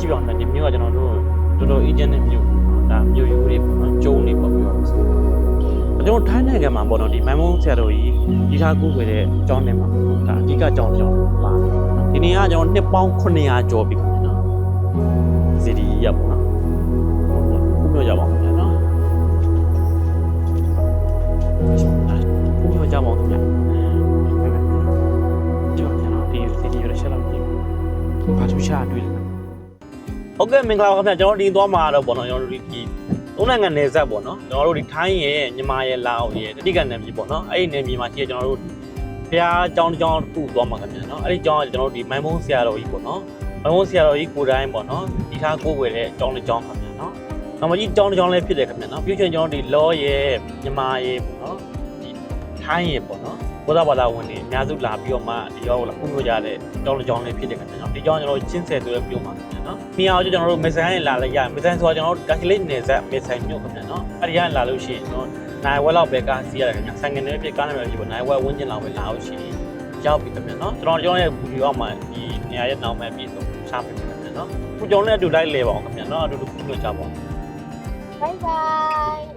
ကြည့်ပါဦးဒီမျိုးကကျွန်တော်တို့တော်တော်အေဂျင့်တဲ့မျိုးဒါမျိုးရိုးတွေပေါ့နော်ကျုံးတွေပေါ့ပြောလို့ဆိုကျွန်တော်ထိုင်းနိုင်ငံမှာပေါ့နော်ဒီမိုင်းမုံဆရာတော်ကြီးဒီထားကိုွယ်တဲ့အကြောင်းနဲ့မှာဒါအဓိကအကြောင်းပါဒီနေ့ကကျွန်တော်နှစ်ပေါင်း900ကျော်ပြီခင်ဗျာနော်စီဒီရပေါ့နော်ခုမျိုးကြပါဦးခင်ဗျာနော်ခုမျိုးကြပါဦးခင်ဗျာဒီစီဒီရရှက်လောက်ကြည့်ဘာသူရှာတွေ့လဲဟုတ်ကဲ့မင်္ဂလာပါခင်ဗျာကျွန်တော်ဒီသွားမှာတော့ပေါ့နော်ကျွန်တော်တို့ဒီသုံးနိုင်ငံနယ်စပ်ပေါ့နော်ကျွန်တော်တို့ဒီထိုင်းရဲ့မြန်မာရဲ့လာအိုရဲ့တတိကနယ်ပြည်ပေါ့နော်အဲ့ဒီနယ်ပြည်မှာရှိတဲ့ကျွန်တော်တို့ဖျားကျောင်းတစ်ကျောင်းတစ်ခုသွားမှာခင်ဗျာနော်အဲ့ဒီကျောင်းကကျွန်တော်တို့ဒီမိုင်းမုံဆရာတော်ကြီးပေါ့နော်မိုင်းမုံဆရာတော်ကြီးကိုယ်တိုင်ပေါ့နော်ဒီထားကိုးွယ်တဲ့ကျောင်းတစ်ကျောင်းခင်ဗျာနော်နောက်မှကြီးကျောင်းတစ်ကျောင်းလည်းဖြစ်တယ်ခင်ဗျာနော်ပြီးချင်ကျွန်တော်ဒီလောရဲ့မြန်မာရဲ့ပေါ့နော်ဒီထိုင်းရဲ့ပေါ့နော်ဘုရားဘာသာဝင်တွေအများစုလာပြီးတော့မှဒီရောလာခုမျိုးကြတဲ့ကျောင်းတစ်ကျောင်းလေးဖြစ်တယ်ခင်ဗျာနော်ဒီကျောင်းကျွန်တော်ချင်းဆယ်ဆိုတဲ့ပြုံးမှာခင်ဗျာနော်မြေအောင်ကျွန်တော်တို့မက်ဆိုင်လာလိုက်ရမက်ဆိုင်ဆိုတာကျွန်တော်တို့ကာကလေးနယ်စပ်မက်ဆိုင်မြို့ခင်ဗျာနော်အဲ့ဒီကလာလို့ရှိရင်ကျွန်တော်နိုင်ဝက်လောက်ပဲကားစီးရတယ်ခင်ဗျာဆိုင်ငယ်တွေဖြစ်ကားနာမည်ဖြစ်ပေါ့နိုင်ဝက်ဝင်းကျင်လောက်ပဲလာလို့ရှိရင်ရောက်ပြီခင်ဗျာနော်ကျွန်တော်ရဲ့ဘူဒီအောက်မှာဒီနေရာရဲ့နောက်မဲ့ပြည်ဆုံးရှားပြီခင်ဗျာနော်ခုကျွန်တော်လည်းအတူလိုက်လဲပါအောင်ခင်ဗျာနော်အတူတူခုလို့ကြပါအောင် Bye bye.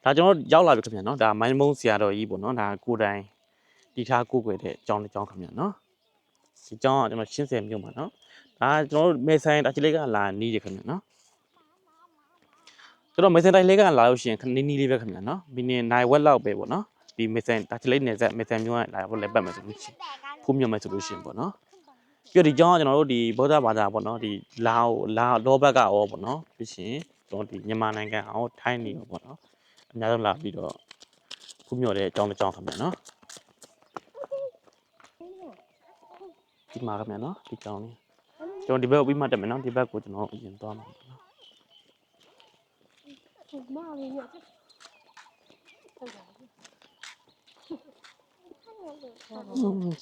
ဒါကျွန်တော်ရောက်လာပြီခင်ဗျာနော်ဒါမိုင်းမုံဆရာတော်ကြီးပေါ့နော်ဒါကိုယ်တိုင်ဒီထားကိုွယ်တဲ့အကြောင်းတစ်ကြောင်းခင်ဗျာနော်ဒီကြောင်းကကျွန်တော်ရှင်းဆယ်မြို့မှာနော်ဒါကျွန်တော်တို့မေဆိုင်တချလေးကလာနီးတယ်ခင်ဗျာနော်ကျွန်တော်မေဆိုင်တိုင်းလေးကလာလို့ရှိရင်နီးနီးလေးပဲခင်ဗျာနော်မိနစ်နိုင်ဝက်လောက်ပဲပေါ့နော်ဒီမေဆိုင်တချလေးနယ်ဆက်မေဆိုင်မြို့ကလာဖို့လည်းပတ်မယ်ဆိုလို့ရှိရင်ဖူးမြို့မယ်ဆိုလို့ရှိရင်ပေါ့နော်ပြီးတော့ဒီကြောင်းကကျွန်တော်တို့ဒီဗုဒ္ဓဘာသာပေါ့နော်ဒီလာလောဘကရောပေါ့နော်ပြီးရှင်ကျွန်တော်ဒီမြန်မာနိုင်ငံအောင်ထိုင်းနေရောပေါ့နော်အများဆုံးလာပြီးတော့ဖူးမြော်တဲ့အကြောင်းတစ်ကြောင်းခင်ဗျာနော်ဒီမှာခင်ဗျာနော်ဒီကြောင်းလေးကျွန်တော်ဒီဘက်ကိုပြီးမှတက်မယ်နော်ဒီဘက်ကိုကျွန်တော်အရင်သွားမှာပေါ့နော်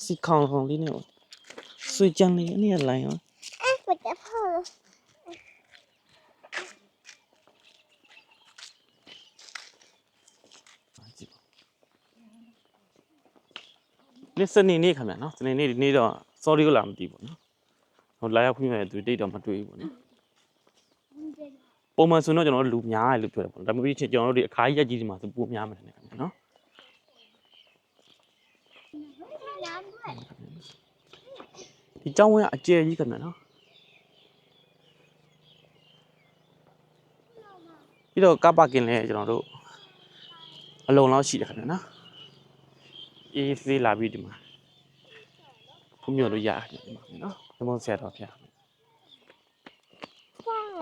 စီခေါင်ခေါင်လေးနဲ့ဆွေကြံလေးအနေနဲ့လိုင်းရော我的泡了。နေ့စနေနေ့ခင်ဗျာနော်စနေနေ့ဒီနေ့တော့ sorry ကိုလာမသိဘူးနော်ဟိုလာရောက်ခွင့်ရတဲ့သူတိတ်တော့မတွေ့ဘူးပေါ့နော်ပုံမှန်ဆိုတော့ကျွန်တော်တို့လူများတယ်လို့ပြောတယ်ပေါ့ဒါပေမဲ့ကျွန်တော်တို့ဒီအခါကြီးရက်ကြီးဒီမှာဆိုပိုများမယ်ခင်ဗျာနော်ဒီကျောင်းဝင်းကအကျယ်ကြီးခင်ဗျာနော်ပြီးတော့ကားပါကင်လည်းကျွန်တော်တို့အလုံးလောက်ရှိတယ်ခင်ဗျာနော်အေးသေးလာပြီးဒီမှာဖုံးမြော်လို့ရတယ်ဒီမှာနော်ဘုံဘုံဆရာတော်ဖျား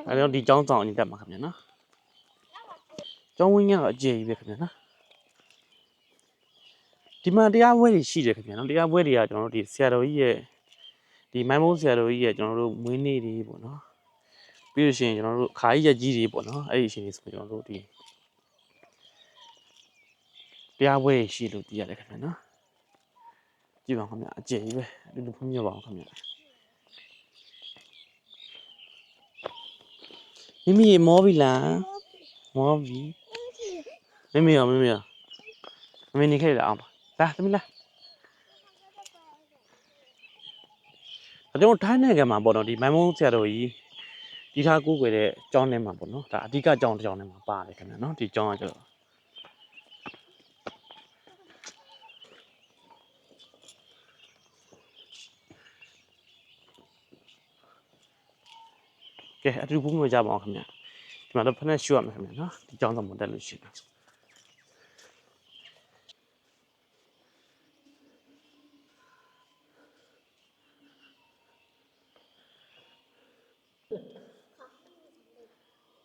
အဲ့တော့ဒီကျောင်းဆောင်အရင်တက်မှာခင်ဗျာနော်ကျောင်းဝင်းကတော့အကျယ်ကြီးပဲခင်ဗျာနော်ဒီမှာတရားပွဲတွေရှိတယ်ခင်ဗျာနော်တရားပွဲတွေကကျွန်တော်တို့ဒီဆရာတော်ကြီးရဲ့ဒီမိုင်းမုံဆရာတော်ကြီးရဲ့ကျွန်တော်တို့မွေးနေ့တွေပေါ့နော်ပြီးလို့ရှိရင်ကျွန်တော်တို့ခါကြီးရက်ကြီးတွေပေါ့နော်အဲ့ဒီအချိန်လေးဆိုကျွန်တော်တို့ဒီတရားပွဲရှိလို့တည်ရတယ်ခင်ဗျာနော်ကြည့်ပါခင်ဗျာအကျယ်ကြီးပဲဒီလိုဖုံးမြော်ပါအောင်ခင်ဗျာမိမိမောပြီလားမောပြီမိမိရောမင်းနေခဲ့လားအောင်လာသမီးလာကျွန်တော်ထိုင်းနိုင်ငံမှာပေါ့နော်ဒီမိုင်းမုံဆရာတော်ကြီးဒီထားကိုးွယ်တဲ့ကျောင်းထဲမှာပေါ့နော်ဒါအဓိကကျောင်းတစ်ကျောင်းထဲမှာပါတယ်ခင်ဗျာနော်ဒီကျောင်းကကျတော့ကဲအတူဖုံးမြော်ကြပါအောင်ခင်ဗျာဒီမှာတော့ဖက်နဲ့ရှူရမယ်ခင်ဗျာနော်ဒီကျောင်းဆောင်မတက်လို့ရှိရင်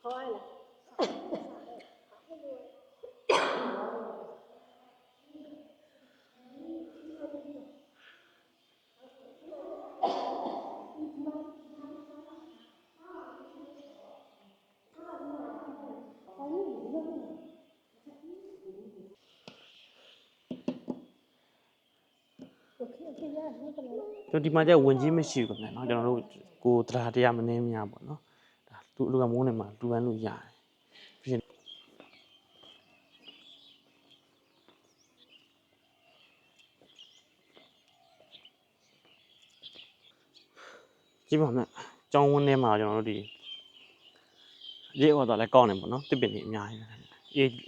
好爱了。ကျွန်တော်ဒီမှာကျဝင်ကြီးမရှိဘူးခင်ဗျာနော်ကျွန်တော်တို့ကိုတရားတရားမနှင်းများပေါ့နော်ဒါသူ့လူကမိုးနေမှာတူပန်းလို့ရတယ်ပြီးရင်ကြည့်ပါမယ်ကျောင်းဝန်းထဲမှာကျွန်တော်တို့ဒီရေအော်တော့လည်းကောင်းနေပေါ့နော်တစ်ပင်တွေအများကြီးပဲ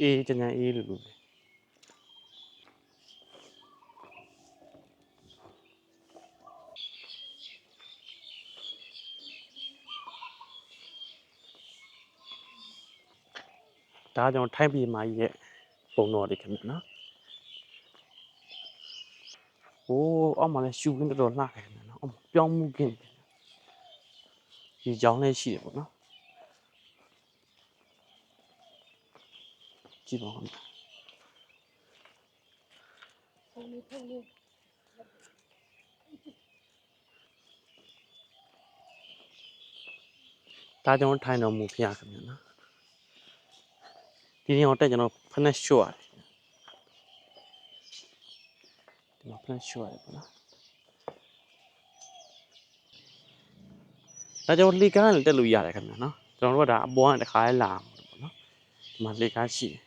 အေးချမ်းအေးလို့ဒါကျွန်တော်ထိုင်းပြည်မှာကြီးရဲ့ပုံတော်တွေခင်ဗျာနော်ဟိုးအောက်မှာလည်းရှူကင်းတော်တော်လှတယ်ခင်ဗျာနော်အောက်ပြောင်းမှုကင်းဒီကြောင်းလေးရှိတယ်ပေါ့နော်ကြည့်ပါဦးခင်ဗျာဒါကျွန်တော်ထိုင်းတော်မူဖျားခင်ဗျာနော်ဒီနေ့တော့တက်ကျွန်တော်ဖက်နဲ့ရှို့ရတယ်ဒီမှာဖက်နဲ့ရှို့ရတယ်ပေါ့နော်ဒါကျွန်တော်လေကားနဲ့တက်လို့ရတယ်ခင်ဗျာနော်ကျွန်တော်တို့ကဒါအပေါ်ကတခါလဲလာမှာပေါ့နော်ဒီမှာလေကားရှိတယ်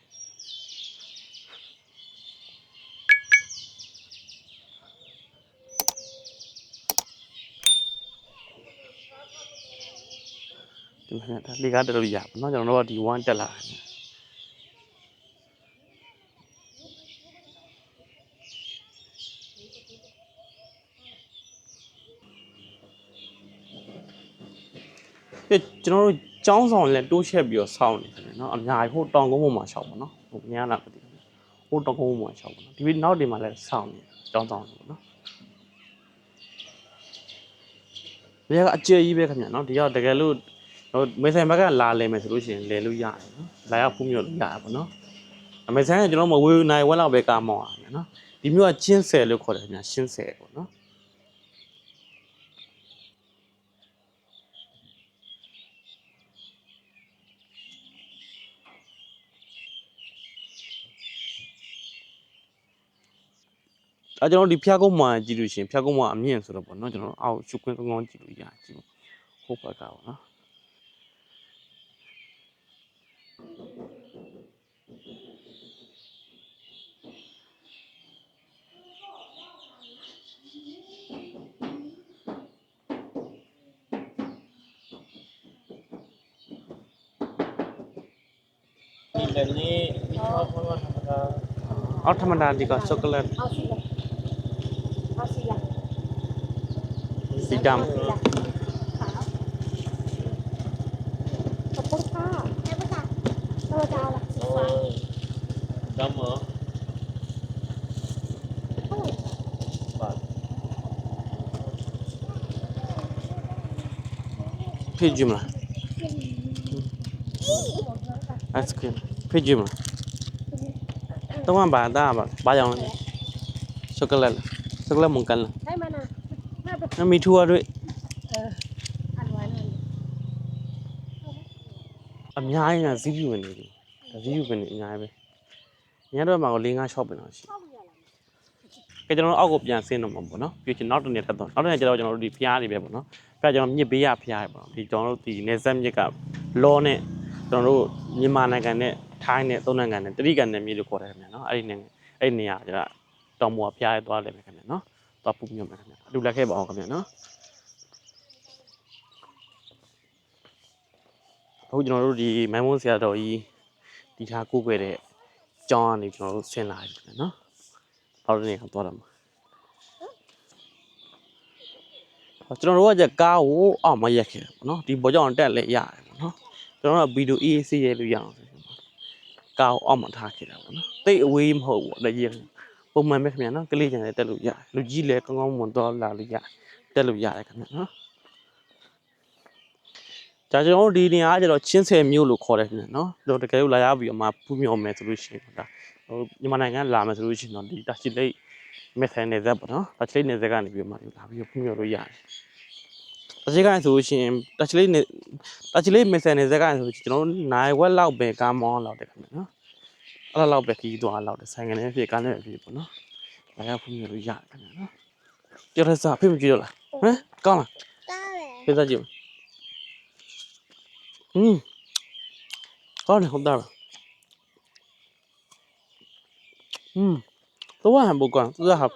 ဒီမှာဒါလေကားတက်လို့ရပါတော့ကျွန်တော်တို့ကဒီ1တက်လာတယ်ကျွန်တော်တို့ကျောင်းဆောင်လည်းတိုးချက်ပြီးတော့စောင့်နေတယ်နော်အများကြီးဟိုတောင်ကုန်းပေါ်မှာရှောက်ပါနော်ဟိုများလာမသိဘူးဟိုတောင်ကုန်းပေါ်မှာရှောက်ပါနော်ဒီနောက်ဒီမှာလည်းစောင့်နေကျောင်းဆောင်ပေါ့နော်ဒီကအကျယ်ကြီးပဲခင်ဗျာနော်ဒီကတကယ်လို့ဟိုမေဆိုင်ဘက်ကလာလဲမယ်ဆိုလို့ရှိရင်လဲလို့ရတယ်နော်လာရောက်ဖူးမြို့လို့ရတယ်ပေါ့နော်အမေဆိုင်ကကျွန်တော်မဝေးနိုင်ဝက်လောက်ပဲကားမောင်းရတယ်နော်ဒီမြို့ကချင်းဆယ်လို့ခေါ်တယ်ခင်ဗျာရှင်းဆယ်ပေါ့နော်အဲကျွန်တော်ဒီဖျားကုန်းမှာကြည့်လို့ရှိရင်ဖျားကုန်းမှာအမြင့်ဆိုတော့ပေါ့နော်ကျွန်တော်အောက်ရှုခွင်းကောင်းကောင်းကြည့်လို့ရတယ်ကြည့်ဟုတ်ပါကောနော်ဒီနေ့အော်ထမတာဒီကချောကလက်စီဒမ် ขอบคุณค่ะให้ประกาศเราจะเอาหลักสีฟ้า đâm hả? Vâng. Pijum lah. Ice cream. Pijum lah. Tông ăn bà ta bà dòng này. Chocolate. Chocolate mông canh lah. ได้มานะน่าไป Nó mì thua rồi. อันไว้นั่น အများကြီးကဇီးပြူဝင်နေပြီဇီးပြူဝင်နေအများကြီးပဲညတော့မှကို၄၅ shop ပဲတော့ရှိကဲကျွန်တော်တို့အောက်ကိုပြန်ဆင်းတော့မှာပေါ့နော်ပြီးကျွန်တော်နောက်တစ်နေ့ထပ်တော့နောက်တစ်နေ့ကျတော့ကျွန်တော်တို့ဒီဖျားတွေပဲပေါ့နော်ဖျားကျွန်တော်မြစ်ဘေးရဖျားတွေပေါ့နော်ဒီကျွန်တော်တို့ဒီနေဆက်မြစ်ကလောနဲ့ကျွန်တော်တို့မြန်မာနိုင်ငံနဲ့ထိုင်းနဲ့သုံးနိုင်ငံနဲ့တတိကန်နဲ့မြေလို့ခေါ်တယ်ခင်ဗျာနော်အဲ့ဒီနေရာကျတော့တောင်ပေါ်ဖျားရသွားတယ်ပဲခင်ဗျာနော်သွားပူမြုံမယ်ခင်ဗျာအတူလက်ခဲ့ပါအောင်ခင်ဗျာနော်အခုကျွန်တော်တို့ဒီမိုင်းမွန်းဆရာတော်ကြီးတီထားကိုးကွယ်တဲ့ကျောင်းကနေကျွန်တော်တို့ဆင်းလာပြီနော်။နောက်တစ်နေ့ကတော့မှာ။ကျွန်တော်တို့ကကားကိုအောက်မရက်ခဲ့ပေါ့နော်။ဒီဘောကြောင့်တက်လဲရတယ်ပေါ့နော်။ကျွန်တော်ကဗီဒီယို EAC ရဲလို့ရအောင်။ကားကိုအောက်မှာထားခဲ့တာပေါ့နော်။တိတ်အဝေးမဟုတ်ဘူးလက်ရက်ပုံမှန်ပဲခင်ဗျာနော်။ကလေးကျန်လည်းတက်လို့ရတယ်။လူကြီးလည်းကောင်းကောင်းမွန်တော့လာလို့ရတက်လို့ရတယ်ခင်ဗျာနော်။ဒါကျွန်တော်တို့ဒီနေရာကကျတော့ချင်းဆယ်မြို့လို့ခေါ်တယ်ခင်ဗျာနော်တို့တကယ်လို့လာရပြီးတော့မှဖူးမြော်မယ်ဆိုလို့ရှိရင်ဒါဟိုမြန်မာနိုင်ငံလာမယ်ဆိုလို့ရှိရင်တော့ဒီတာချီလိတ်မဲဆိုင်နယ်သက်ပေါ့နော်တာချီလိတ်နယ်သက်ကနေပြီးတော့မှလာပြီးတော့ဖူးမြော်လို့ရတယ်တာချီကနေဆိုလို့ရှိရင်တာချီလိတ်မဲဆိုင်နယ်သက်ကနေဆိုကျွန်တော်တို့နိုင်ဝက်လောက်ပဲကားမောင်းလောက်တယ်ခင်ဗျာနော်အဲ့လောက်ပဲခီးသွားလောက်တယ်ဆိုင်ကနေဖြစ်ကားနဲ့ဖြစ်ပေါ့နော်လာရဖူးမြော်လို့ရတယ်ခင်ဗျာနော် ပြောရစားဖိမကြည့်တော့လားဟမ်ကောင်းလား တားတယ် ပြစားကြည့်ကောင်းတယ်ဟုတ်တာတော့ဟမ်ဘူကောင်းသူကဟာ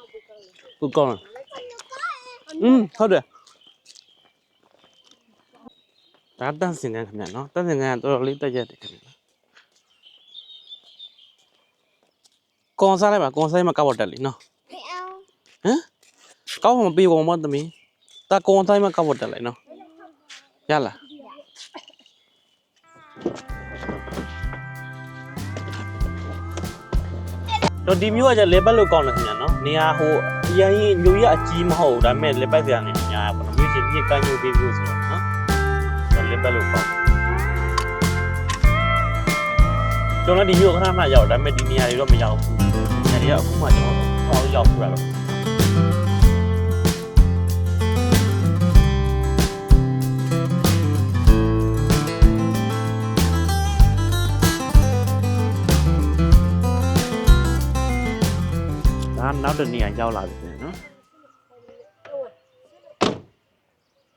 ဘူကောင်းဟုတ်တယ်ဒါတန်းစင်ကန်ခင်ဗျာနော်တန်းစင်ကန်တော်တော်လေးတက်ရက်တယ်ခင်ဗျာကွန်စားလိုက်ပါကွန်စားမှာကောက်တက်လीနော် မအောင် ဟမ်ကောက်မပြေကုန်မသမီးတာကွန်ဆိုင်မှာကောက်တက်လိုက်နော်ရလားတော့ဒီမျိုးကကျလေပတ်လို့ကောင်းတယ်ခင်ဗျာနော်နေရာဟိုအရင်မျိုးရအကြီးမဟုတ်ဒါပေမဲ့လေပတ်စရာနေညာပေါ့နော်မျိုးချင်းမြစ်ကမ်းညိုပေးမျိုးဆိုတော့နော်တော့လေပတ်လို့ကောင်းကျွန်တော်ဒီမျိုးခဏခဏရောက်ဒါပေမဲ့ဒီနေရာတွေတော့မရောက်ဘူးနေရာတွေကအခုမှကျွန်တော်ဟောရောက်ပြတာတော့နောက်တစ်နေရာရောက်လာပြီနော်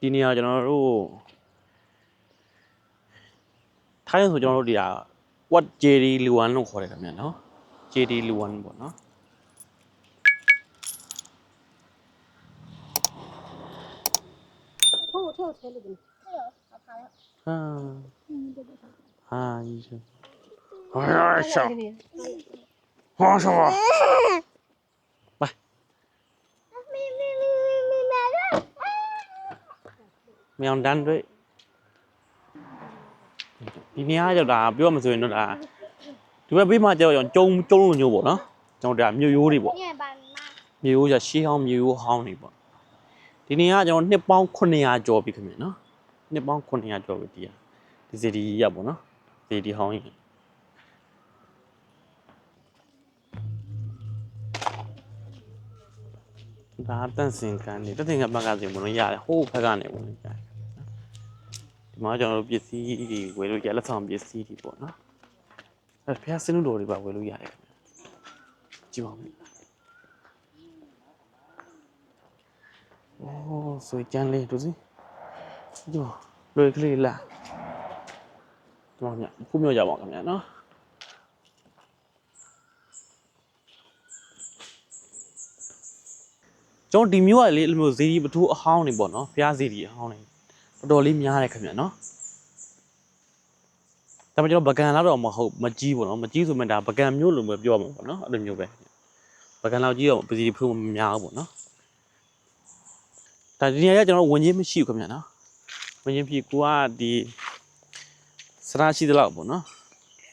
ဒီနေရာကျွန်တော်တို့ထိုင်းဆိုကျွန်တော်တို့ဒီဟာ what JD Luan လို့ခေါ်တယ်ခင်ဗျာနော် JD Luan ပေါ့နော်ဟုတ်ဟုတ်ထဲလို့ဒီဟာကြီးရှဟာရှောဟာရှောမြောင်တန်းတွေ့ဒီနေရာရောက်တာပြောမှဆိုရင်တော့ဒါဒီဘက်ဘေးမှာကြောက်ရောကျုံလို့ညို့ပေါ့နော်ကျွန်တော်ဒါမြို့ရိုးတွေပေါ့ ညဘာမ မြို့ရိုးရရှေးဟောင်းမြို့ရိုးဟောင်းတွေပေါ့ဒီနေရာကကျွန်တော်နှစ်ပေါင်း900ကျော်ပြီခင်ဗျနော်နှစ်ပေါင်း900ကျော်ပြီဒီစီဒီရပေါ့နော်စီဒီဟောင်းကြီးဒါတန့်စင်ကန်နေတန့်စင်ကန်ဘက်ကစင်ဘလို့ရတယ်ဟိုးဘက်ကနေဝင်ကြတယ်ဒီမှာကျွန်တော်တို့ပစ္စည်းတွေဝယ်လို့ရလက်ဆောင်ပစ္စည်းတွေပေါ့နော်အဲဖျားစင်းတို့တွေပါဝယ်လို့ရတယ်ကြည့်ပါဦးโอ้สวยจังเลยดูสิดูလွယ်ကလေးလားဒီမှာညခုမျိုးကြပါခင်ဗျာနော်ကျွန်တော်ဒီမျိုးကလေအဲ့လိုမျိုးဇီဒီပထူးအဟောင်းနေပေါ့နော်ဖျားဇီဒီအဟောင်းနေတော်တော်လေးများတယ်ခင်ဗျာနော်ဒါပေမဲ့ကျွန်တော်ပကံလောက်တော့မဟုတ်မကြီးပေါ့နော်မကြီးဆိုမှဒါပကံမျိုးလိုပဲပြောမှာပေါ့နော်အဲ့လိုမျိုးပဲပကံလောက်ကြီးတော့ပစီဒီဖူးမများဘူးပေါ့နော်ဒါဒီနေရာကကျွန်တော်ဝင်ချင်းမရှိဘူးခင်ဗျာနော်ဝင်ချင်းဖြစ်ကိုကဒီစရာရှိသလောက်ပေါ့နော်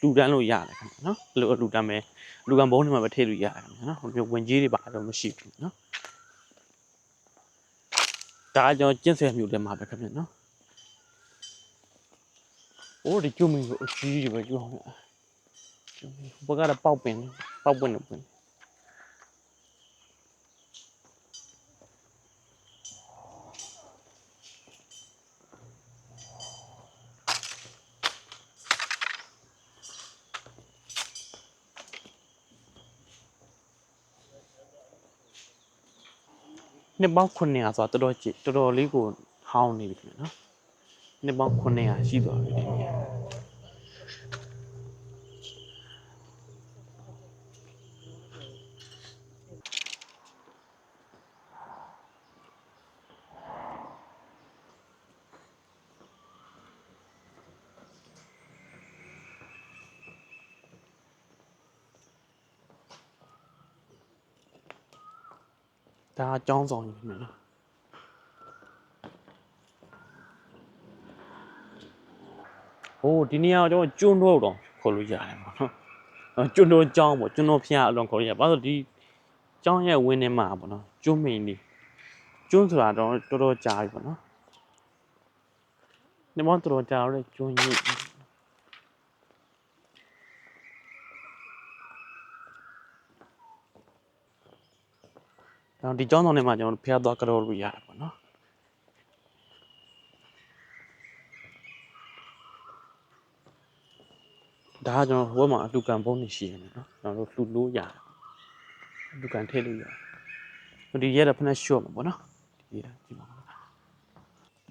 လူတန်းလို့ရတယ်ခင်ဗျာနော်အဲ့လိုလူတန်းပဲလူကံဘုံတွေမှာပဲထည့်လို့ရတယ်ခင်ဗျာနော်ဟိုဝင်ကြီးတွေပါတော့မရှိဘူးနော်ဒါကျွန်တော်ကျင့်ဆယ်မျိုးထဲမှာပဲခင်ဗျာနော်โอ้ဒီကျုံမင်းကိုအကြီးကြီးပဲကျုံအောင်ကျုံမင်းဘက်ကတော့ပေါက်ပင်လို့ပင်နှစ်ပေါင်း900ဆိုတော့တော်တော်လေးကိုဟောင်းနေပြီခင်ဗျာနော်နှစ်ပေါင်း900ရှိသွားပြီဒီနေရာဒါအကြောင်းဆောင်နေခင်ဗျာနော်โอ้ဒီနေရာကျွန်တော်ကျွန်းတော့တော့ခေါ်လို့ရတယ်ပေါ့နော်ကျွန်းတော့ကျောင်းပေါ့ကျွန်းတော့ဖျားအလုံးခေါ်လို့ရဘာလို့ဒီကျောင်းရဲ့ဝင်းထဲမှာပေါ့နော်ကျွန်းမင်းလေးကျွန်းဆိုတာတော့တော်တော်ကြာပြီပေါ့နော်ဒီမောင်တော်တော်ကြာတော့ကျွန်းကြီးတော့ဒီကျောင်းတော်ထဲမှာကျွန်တော်ဖျားသွားကြတော့လို့ရတယ်ပေါ့နော်ဒါကကျွန်တော်ဟိုဘက်မှာအလူကံပုံးနေရှိနေတယ်နော်ကျွန်တော်တို့လှူလို့ရတယ်အလူကံထည့်လို့ရတယ် ဒီရဲတော့ဖက်ရှော့မှာပေါ့နော်ဒီရဲဒီမှာ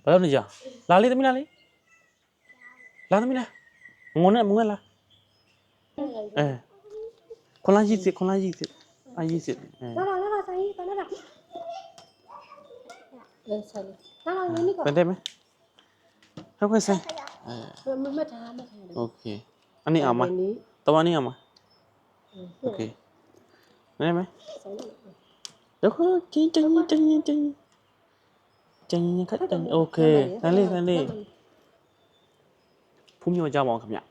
ဘာလို့နေကြလာလေသမီးလာလေလာသမီးလာငုံနဲ့မငွက်လာခွန်လာကြီးစစ်ခွန်လာကြီးစစ်အကြီးစစ်လာဆိုင်ပါလာလေဆိုင်လာရင်းနေကော ဘယ်တဲ့မဟုတ်ကဲ့ဆိုင်မထားโอเคอันนี้เอามาตัวนี้เอามาโอเคได้ไหมเดี๋ยวจังคัดจังโอเคนั่นเลยผู้มีหัวใจมองครับเนี่ย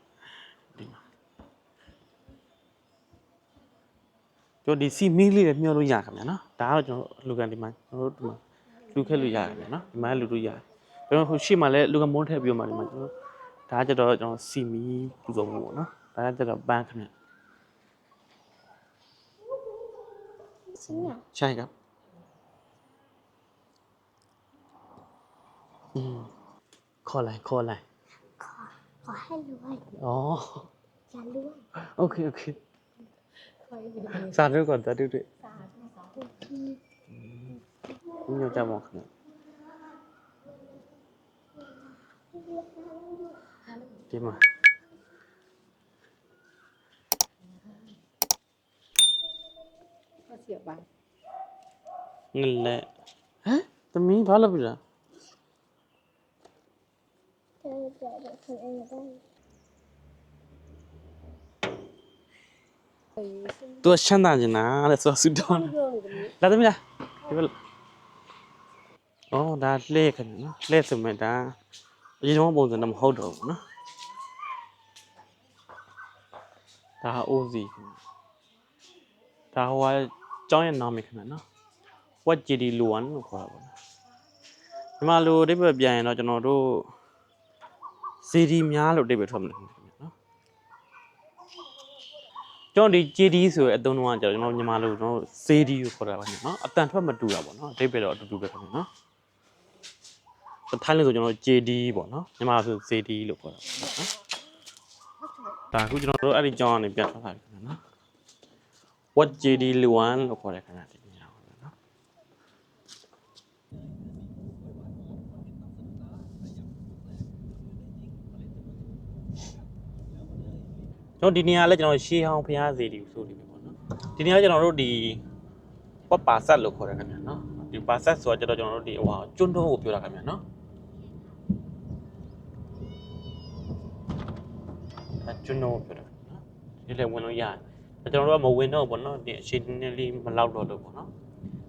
ကျွန်တော်ဒီစီမီလေးလည်းမျှော်လို့ရခင်ဗျာနော်ဒါကတော့ကျွန်တော်လူကန်ဒီမှာကျွန်တော်တို့ဒီမှာလူခက်လို့ရခင်ဗျာနော်ဒီမှာလူတို့ရတယ်ကျွန်တော်ဟိုရှေ့မှာလည်းလူကန်မုန်းထည့်ပြီးတော့မှဒီမှာကျွန်တော်ဒါကြတော့ကျွန်တော်စီမီပူဇော်မှုပေါ့နော်ဒါကြတော့ပန်းခင်ဗျာใช่ครับขออะไรขอให้รวยอ๋ออย่ารวยโอเคสาธุก่อนสาธุด้วยนี่เราจะบอกเนี่ยดีมาเสียบางนั่นแหละฮะตะมีဘာလုပ်ပြီလားตัวချမ်းသာနေတာတဲ့ဆိုဆူတောင်းလာသမီးလားဒီဘက်အော်ဒါလှဲ့ခင်နော်လှဲ့ဆိုမဲ့ဒါအရင်တော့ပုံစံတော့မဟုတ်တော့ဘူးနော်ဒါအိုးစီဒါဟိုကကျောင်းရဲ့နာမည်ခင်နော်ဝက်ဂျီဒီလူဝန်လို့ခေါ်တာပေါ့ဒီမှာလိုအဓိပ္ပာယ်ပြန်ရင်တော့ကျွန်တော်တို့စီဒီများလို့အဓိပ္ပာယ်ထွက်မှာနော်ကျွန်တော်ဒီ JD ဆိုတဲ့အသုံးတော့ကျွန်တော်မြန်မာလိုကျွန်တော်စီဒီကိုခေါ်တာပါနော်အတန်ထွက်မတူတာပေါ့နော်အဓိပ္ပာယ်တော့အတူတူပဲခင်ဗျနော်ထိုင်းလို့ဆိုကျွန်တော် JD ပေါ့နော်မြန်မာဆို CD လို့ခေါ်တာပေါ့နော်ဒါအခုကျွန်တော်တို့အဲ့ဒီကြောင်းကနေပြန်ထွက်လာပြီခင်ဗျနော် What JD လွမ်လို့ခေါ်တယ်ခင်ဗျဒီနေရာပေါ့နော်ကျွန်တော်ဒီနေရာလဲကျွန်တော်ရှေးဟောင်းဖျားစီဒီဆိုနေပြီပေါ့နော်ဒီနေရာကျွန်တော်တို့ဒီဝက်ပါဆက်လို့ခေါ်တယ်ခင်ဗျနော်ဒီပါဆက်ဆိုတော့ကျွန်တော်တို့ဒီဟိုကျွန်းတော်ကိုပြောတာခင်ဗျနော်ကျွန်းတော်ပြောတာနော်ဒီလည်းဝင်လို့ရတယ်ကျွန်တော်တို့ကမဝင်တော့ဘူးနော်ဒီအချိန်နည်းလေးမလောက်တော့လို့ပေါ့နော်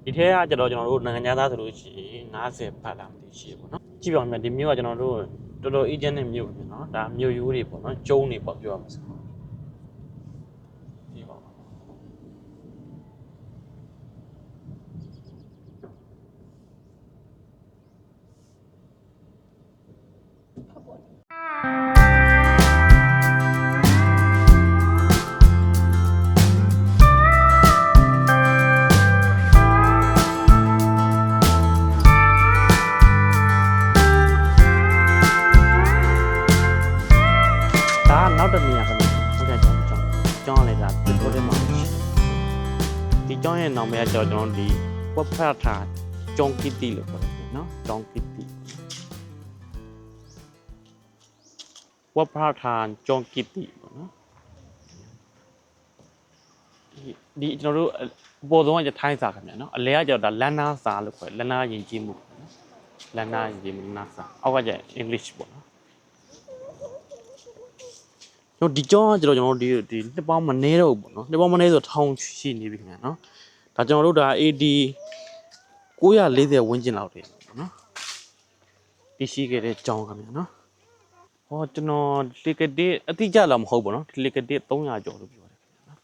ဒီထဲကကျွန်တော်တို့နိုင်ငံသားဆိုလို့ရှိရင်90ပတ်လာမသိရှိရပေါ့နော်ကြည့်ပါဦးမြတ်ဒီမြို့ကကျွန်တော်တို့တော်တော်အေဂျင့်နဲ့မြို့ပဲနော်ဒါမြို့ရိုးတွေပေါ့နော်ကျုံးတွေပေါ့ပြောရမှာဆိုဒီပါနောက်တစ်နေရာခင်ဗျဟုတ်ကဲ့ကျောင်းလိုက်တာဒီလိုလေးမှာဒီကျောင်းရဲ့နာမည်ကကျွန်တော်ဒီဝက်ဖတ်တာကျောင်းကီတီလို့ခေါ်တယ်နော်ကျောင်းကီတီဝက်ဖတ်တာကျောင်းကီတီပေါ့နော်ဒီကျွန်တော်တို့ပေါ်ဆုံးကထိုင်းစာခင်ဗျနော်အလဲကကျတော့ဒါလန်နာစာလို့ခေါ်တယ်လန်နာယဉ်ကျေးမှုနော်လန်နာယဉ်ကျေးမှုနာစာအောက်ကကျ English ပေါ့နော်ကျွန်တော်ဒီကျောင်းကကျွန်တော်ဒီနှစ်ပေါင်းမနေတော့ဘူးပေါ့နော်နှစ်ပေါင်းမနေဆိုထောင်ရှိနေပြီခင်ဗျာနော်ဒါကျွန်တော်တို့ဒါ AD 940ဝန်းကျင်လောက်တည်းပေါ့နော်တရှိခဲ့တဲ့ကျောင်းခင်ဗျာနော်ဟောကျွန်တော်လီကတစ်အတိအကျတော့မဟုတ်ဘူးနော်လီကတစ်300ကျော်လို့ပြောတယ်ခင်ဗျာနော်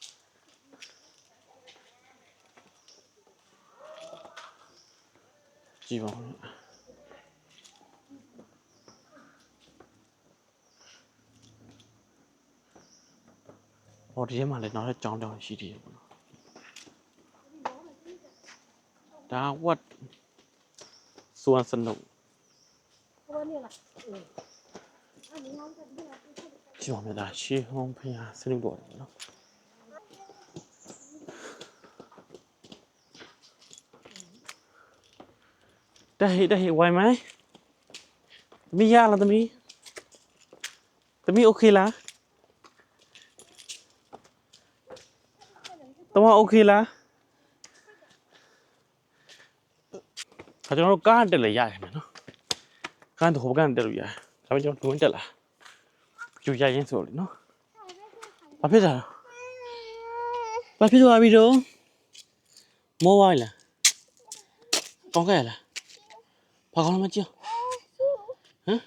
ကြည့်ပါဦးဟောဒီထဲမှာလည်းနောက်ထပ်ကြောင်းတောင်ရှိသေးတယ်ပေါ့နော်ဒါ what စွမ်းစနုပ်ကြည့်ပါမယ်ဒါရှေးဟောင်းဖျားစနုပ်တော်တယ်ပေါ့နော် đây quay máy mi ra là tao mi ok là tao ok là phải cho nó cá để lấy dài mà nó cá thủ cá để lấy dài sao cho nó chạy là chú dài như rồi nó bà biết rồi bà biết rồi video mua ai là con cái là bà con nó chưa hả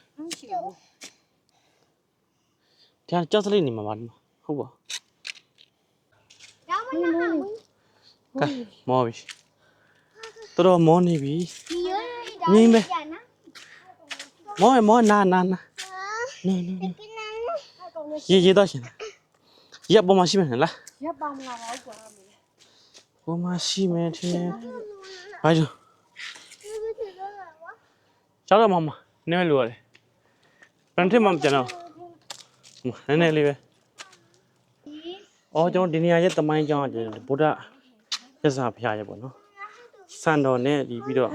thì anh cho lên mà bạn không bỏ cái mua đi tôi đâu mua này bị nhìn đây mua na gì đó chứ ya bao nhiêu tiền là bao nhiêu tiền bây giờ cháu là mama nếu lùa đấy bạn thấy mama chả nào này đi về cho đi nhà chứ tầm mai cho bố đã cái sao phải vậy bọn nó san đồ này đi bây giờ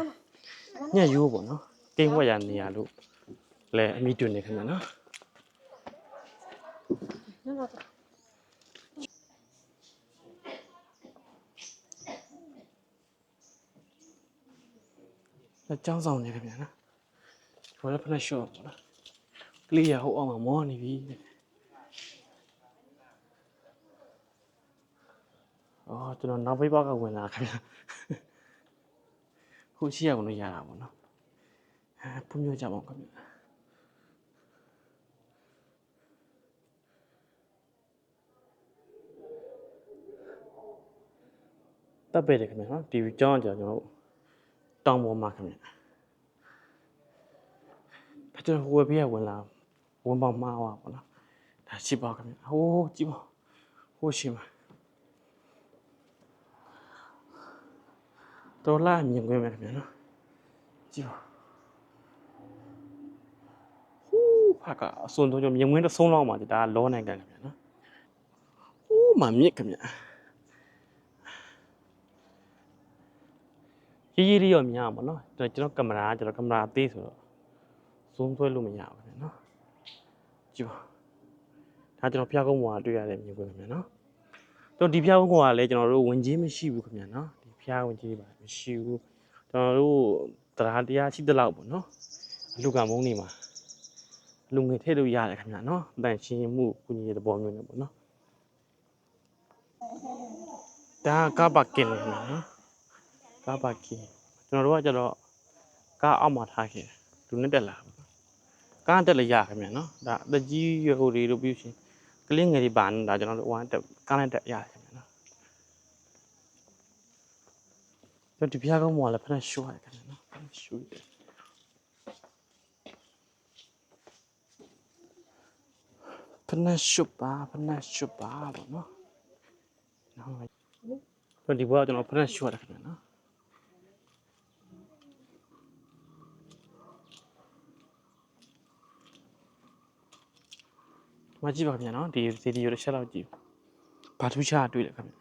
nhà yêu bọn nó tiếng qua nhà này luôn lẽ mi chuyện này không nó là cháu giàu này không nó rồi là phải show nó clear hộ mà mua này vì cho nó với bác cái là cái không chia của nó già bọn nó phun vô chạm bọn cái ta về được cái nó TV cho nó trong bộ mặt cái này phải cho huề bia quên là quên bao mau à bọn nó đã chỉ bảo cái này chỉ bảo chỉ mà tôi làm những cái này nó chỉ bảo phải cả xuân tôi cho những người nó sống lâu mà thì ta lo này cái này nó mà miết cái này cái gì ở nhà mà nó cho nó camera tí rồi xuống tôi luôn nhà nó chưaถ้าကျွန်တော်ဖျားကုန်းပေါ်တွေ့ရတယ်မြင်ကွယ်ခင်ဗျာနော်ကျွန်တော်ဒီဖျားကုန်းပေါ်ကလည်းကျွန်တော်တို့ဝင်ကြီးမရှိဘူးခင်ဗျာနော်ဒီဖျားဝင်ကြီးပါမရှိဘူးကျွန်တော်တို့တရားတရားရှိတဲ့လောက်ပေါ့နော်အလူကမုန်းနေမှာလူငယ်ထည့်လို့ရတယ်ခင်ဗျာနော်တန်ရှင်းမှုကုညီတဲ့ပေါ်မျိုးနဲ့ပေါ့နော်ဒါကားပါကင်ခင်ဗျာနော်ကားပါကင်ကျွန်တော်တို့ကကျတော့ကားအောက်မှာထားခဲ့လူနဲ့တက်လာကားတက်လည်းရခင်ဗျာနော်ဒါအသက်ကြီးရွယ်ဟိုတွေတို့ပြီးရှင်ကလေးငယ်တွေပါနေတာကျွန်တော်တို့ဝမ်းတက်ကားနဲ့တက်ရတယ်ခင်ဗျာနော်ကျွန်တော်ဒီဖျားကုန်းပေါ်လည်းဖက်ရှိုးရတယ်ခင်ဗျာနော်ဖက်ရှိုးတယ်ဖက်ရှိုးပါပေါ့နော်တော့ဒီဘက်ကျွန်တော်ဖက်ရှိုးရတယ်ခင်ဗျာနော်မကြည့်ပါခင်ဗျာနော်ဒီဗီဒီယိုတစ်ချက်လောက်ကြည့်ဘာထူးခြားတွေ့တယ်ခင်ဗျာ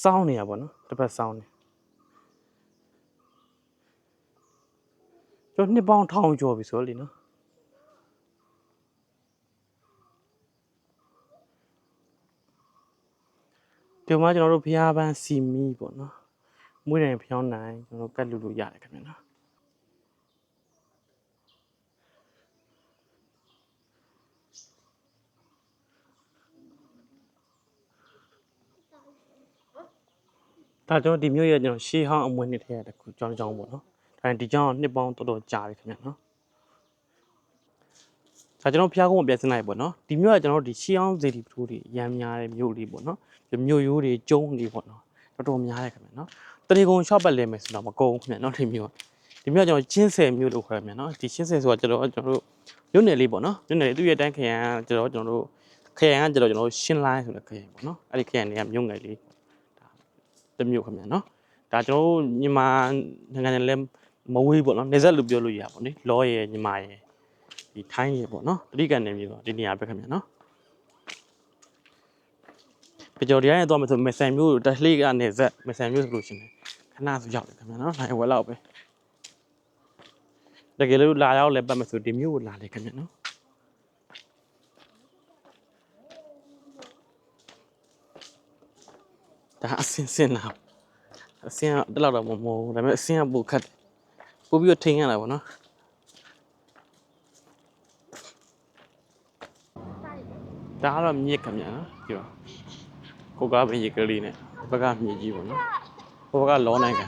စောင်းနေရပါတော့တစ်ပတ်စောင်းနေကျွန်တော်နှစ်ပေါင်းထောင်ကျော်ပြီဆိုလေနော်ဒီမှာကျွန်တော်တို့ဖျားပန်းစီမီပေါ့နော်မွေးတယ်ဖျောင်းနိုင်ကျွန်တော်ကတ်လူလို့ရတယ်ခင်ဗျာနော်ဒါကျွန်တော်ဒီမျိုးရကျွန်တော်ရှေးဟောင်းအမွေနှစ်ထဲရတခုကြောင်းပေါ့နော်ဒါဒီကြောင်းနှစ်ပေါင်းတော်ကြာပြီခင်ဗျာနော်ဒါကျွန်တော်ဖျားကုန်းကိုပြန်စလိုက်ပေါ့နော်ဒီမျိုးကကျွန်တော်ဒီရှေးဟောင်းဇေဒီပထိုးတွေရမ်းများတဲ့မျိုးလေးပေါ့နော်ဒီမျိုးရိုးတွေကျုံးတွေပေါ့နော်တော်တော်များတယ်ခင်ဗျာနော်တရီကုန်းရှော့ပတ်လဲမယ်ဆိုတော့မကုန်ခင်ဗျာနော်ဒီမျိုးကျွန်တော်ချင်းဆယ်မျိုးလို့ခေါ်ရမယ်နော်ဒီချင်းဆယ်ဆိုတာကျွန်တော်တို့မြို့နယ်လေးပေါ့နော်မြို့နယ်လေးသူ့ရဲ့တန်းခရိုင်ကကျွန်တော်တို့ခရိုင်ကကျွန်တော်ရှင်းလိုင်းဆိုတဲ့ခရိုင်ပေါ့နော်အဲ့ဒီခရိုင်တွေကမြို့ငယ်လေးတမျိုးခင်ဗျာနော်ဒါကျွန်တော်တို့မြန်မာနိုင်ငံနဲ့လည်းမဝေးပေါ့နော်နေဆက်လို့ပြောလို့ရပါဘောနိလောရယ်ညီမရယ်ဒီထိုင်းရယ်ပေါ့နော်တတိကန်နေမျိုးတော့ဒီနေရာပဲခင်ဗျာနော်ကြော်တရားနဲ့တော့မယ်ဆိုမက်ဆန်မျိုးတက်လှေကနေဇက်မက်ဆန်မျိုးဆိုလို့ရှိရင် ခဏဆိုရောက်တယ်ခင်ဗျာနော်နိုင်ဝက်လောက်ပဲတကယ်လို့လာရောက်လဲပတ်မယ်ဆိုဒီမျိုးကိုလာလေခင်ဗျာနော်ဒါအစင်လာအစင်ကတလောက်တော့မမိုးဒါပေမဲ့အစင်ကပိုခတ်ပို့ပြီးတော့ထိန်ရတာပေါ့နော်ဒါကတော့မြစ်ခင်ဗျာနော်ကြည့်ပါကိုကားပဲရေကလေးနဲ့ဘက်ကမြစ်ကြီးပေါ့နော်ဘက်ကလောနိုင်ငံ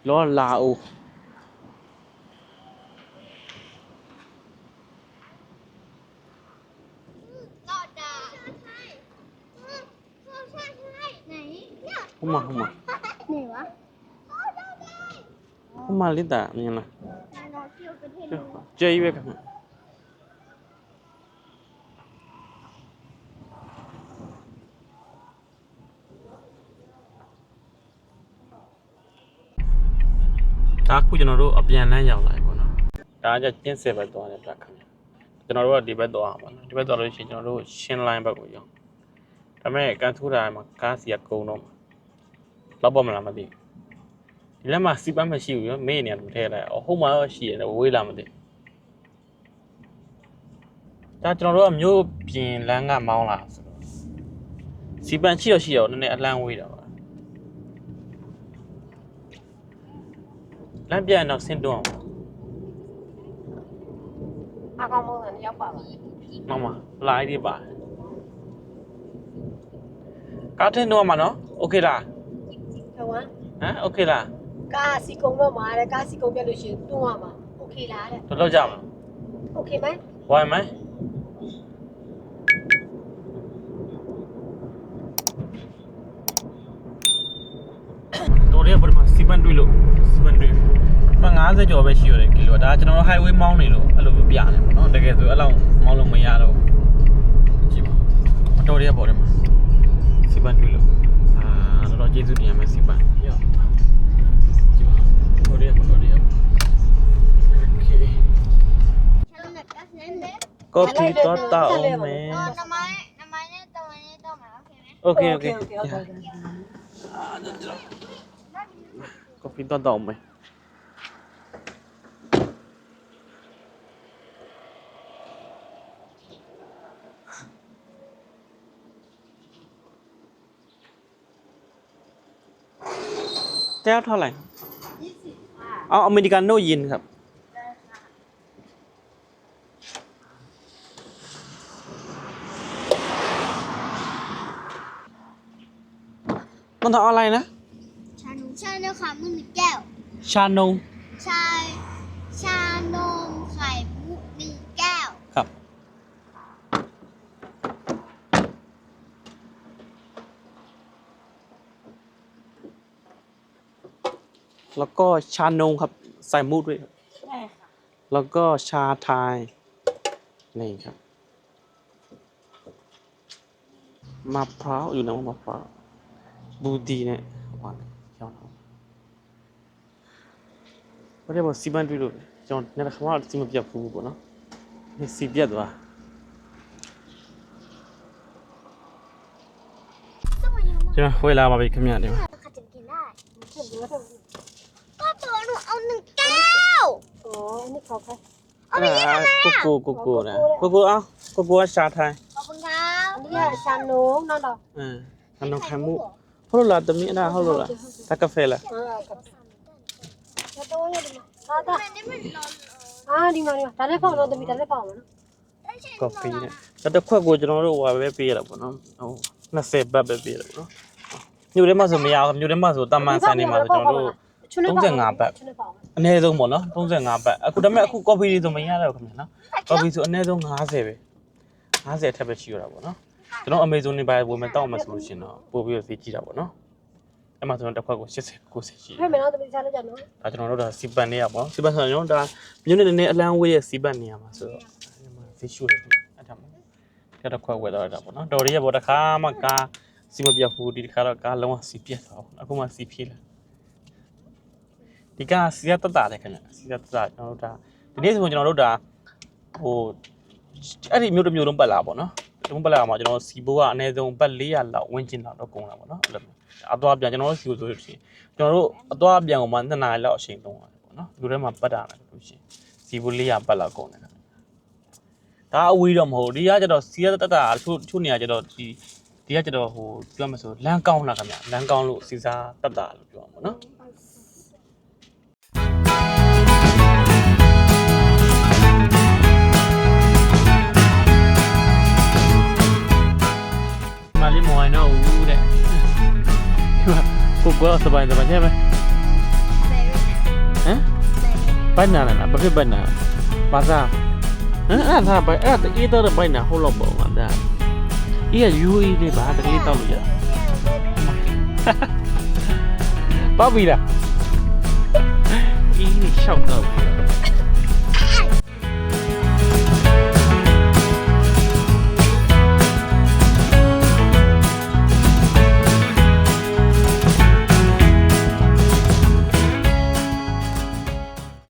လောလာအိုဟိုမှာနေဝါဟိုမှာလိတာမြင်လားကျဲကြီးပဲခင်ဗျဒါခုကျွန်တော်တို့အပြန်လန်းရောက်လာပြီပေါ့နော်ဒါကကျင်းဆယ်ဘက်သွားတဲ့တက်ခင်ဗျကျွန်တော်တို့ကဒီဘက်သွားအောင်ပေါ့နော်ဒီဘက်သွားလို့ရှိရင်ကျွန်တော်တို့ရှင်းလိုင်းဘက်ကိုရောက်ဒါပေမဲ့ကန်ထူတာမှာကားစီကကုန်းတော့လောက်ပေါ်မလားမသိဒီလက်မှာစီပန်းမရှိဘူးရောမေးနေတယ်ထဲလိုက်အော်ဟိုမှာတော့ရှိရတယ်ဝေးလာမသိဒါကျွန်တော်တို့ကမျိုးပြင်လမ်းကမောင်းလာဆိုတော့စီပန်းရှိတော့နည်းနည်းအလန်းဝေးတာပါလမ်းပြန်တော့ဆင်းတွန်းအောင်အကောင်မောင်းတယ်ရောက်ပါပါမမလိုက်ဒီပါကားထင်းတော့မှာနော်โอเคလားဟဝမ်ဟမ်โอเคလားကားစီကုံတော့မှာတဲ့ကားစီကုံပြလို့ရှိရင်တွန်းရမှာโอเคလားတဲ့တော်တော်ကြမှာโอเคไหมဝိုင်းမယ်တော်ရဲပထမစီပန်တွေ့လို့စီပန်တွေ့50ကျော်ပဲရှိရတယ်ကီလိုဒါကျွန်တော်တို့ highway မောင်းနေလို့အဲ့လိုပြရတယ်ပေါ့နော်တကယ်ဆိုအဲ့လောက်မောင်းလို့မရတော့ကြည့်ပါမတော်ရဲပေါ်တယ်မှာစီပန်တွေ့လို့တော့ကျေးဇူးတင်ရမယ်စီပန်ရောက်ကြည့်ပါတော်ရဲโอเคကော်ဖီတော့တောင်းမယ်နမိုင်းနဲ့တောင်းနေတော့မှာโอเคကော်ဖီတော့တောင်းမယ်แก้วเท่าไหร่เอาอเมริกาโน่เย็นครับมันทำอะไรนะชานมค่ะมือแก้วชานมชานมไข่มุกมีแก้วครับแล้วก็ชานมครับใส่มูดด้วยใช่ค่ะแล้วก็ชาไทยนี่ครับมะพร้าวอยู่นะมะพร้าวบูดีเนี่ยหวานยาวนะဘာလဲစီပန်တွေ့လို့ကျွန်တော်နေ့ခါမှစီမပြတ်ဘူးပေါ့နော်ဒီစီပြတ်သွားကျွန်တော်ဝေးလာပါပြီခင်ဗျာဒီမှာขจะกินได้ก็ตัวหนูเอา1 แก้วโอ้นี่เขาค่ะကိုนะကိုเอาကိုကရှာထိုင်းขอบคุณครับ อันนี้ชานมนั่นดอกခဏခံမှုဟုတ်လားတမီးအဲ့ဒါဟုတ်လို့လားတက်ကဖဲလားတော့ရတယ်ဟာတာဒီမှာဒါလည်းပေါ့နော်တမီးဒါလည်းပေါ့မနော်ကော်ဖီနဲ့တစ်ခွက်ကိုကျွန်တော်တို့ဟိုပဲပေးရတာပေါ့နော်ဟုတ်20ဘတ်ပဲပေးရတာပေါ့နော်မြို့ထဲမှာဆိုမရဘူးမြို့ထဲမှာဆိုတမန်ဆိုင်နေမှာဆိုကျွန်တော်တို့35ဘတ်အနည်းဆုံးပေါ့နော်35ဘတ်အခုဒါပေမဲ့အခုကော်ဖီတွေဆိုမရတော့ခင်ဗျာနော်ကော်ဖီဆိုအနည်းဆုံး50ပဲ50ထက်ပဲရှိရတာပေါ့နော်ကျွန်တော် Amazon နေပါဝင်မတောက်မှဆိုလို့ရှင်တော့ပို့ပြီးတော့ဈေးကြီးတာပေါ့နော်အဲ့မှာကျွန်တော်တစ်ခွက်ကို80 90ရှိတယ်ဟဲ့မနော်တမီးစားလိုက်ကြနော်ဒါကျွန်တော်တို့ဒါစီပန်နေရပေါ့စီပန်ဆိုတော့ဒါမြို့နယ်နဲ့အလန်းဝေးရဲ့စီပန်နေရမှာဆိုတော့အဲ့မှာဈေးရှိတယ်အဲ့ဒါမှတစ်ခွက်ဝယ်တော့တာပေါ့နော်တော်ရရပေါ့တစ်ခါမှကားစီမပြတ်ဘူးဒီတစ်ခါတော့ကားလုံးဝစီပြတ်သွားဘူးအခုမှစီဖြေးလာဒီကားစီရတတ်တာလေခင်ဗျစီရတတ်တာကျွန်တော်တို့ဒါဒီနေ့ဆိုကျွန်တော်တို့ဒါဟိုအဲ့ဒီမျိုးတစ်မျိုးလုံးပတ်လာပေါ့နော် တုံးပလာမှာကျွန်တော်စီဘိုးကအနည်းဆုံးဘတ်400လောက်ဝန်းကျင်လောက်တော့ကုန်တာပေါ့နော်အဲ့လိုအသွားပြန်ကျွန်တော်တို့စီကိုဆိုလို့ရှိရင်ကျွန်တော်တို့အသွားပြန်ကိုမှ2နာရီလောက်အချိန်သုံးရတယ်ပေါ့နော်ဒီထဲမှာပတ်တာတယ်လို့ရှိရင်စီဘိုး400ပတ်လောက်ကုန်တယ်ဒါအဝေးတော့မဟုတ်ဒီကကျတော့စီရတက်တာချို့နေရာကျတော့ဒီကကျတော့ဟိုပြောမှဆိုလမ်းကောင်းလာခင်ဗျလမ်းကောင်းလို့စီစားတက်တာလို့ပြောမှာပေါ့နော်မလေးမဝိုင်းတော့ဦးတဲ့ကိုကောစပိုင်စပိုင်ใช่ไหมဟမ်ဘိုင်နာနာဘာဖြစ်ဘိုင်နာဘာသာဟမ်အဲ့ဒါဘိုင်အဲ့အေးတော့ဘိုင်နာဟုတ်လို့ပေါ့ငါဒါအေးက UAE လေးပါတကယ်တောက်လို့ရပေါ့ပြီလားအေးရှောက်တော့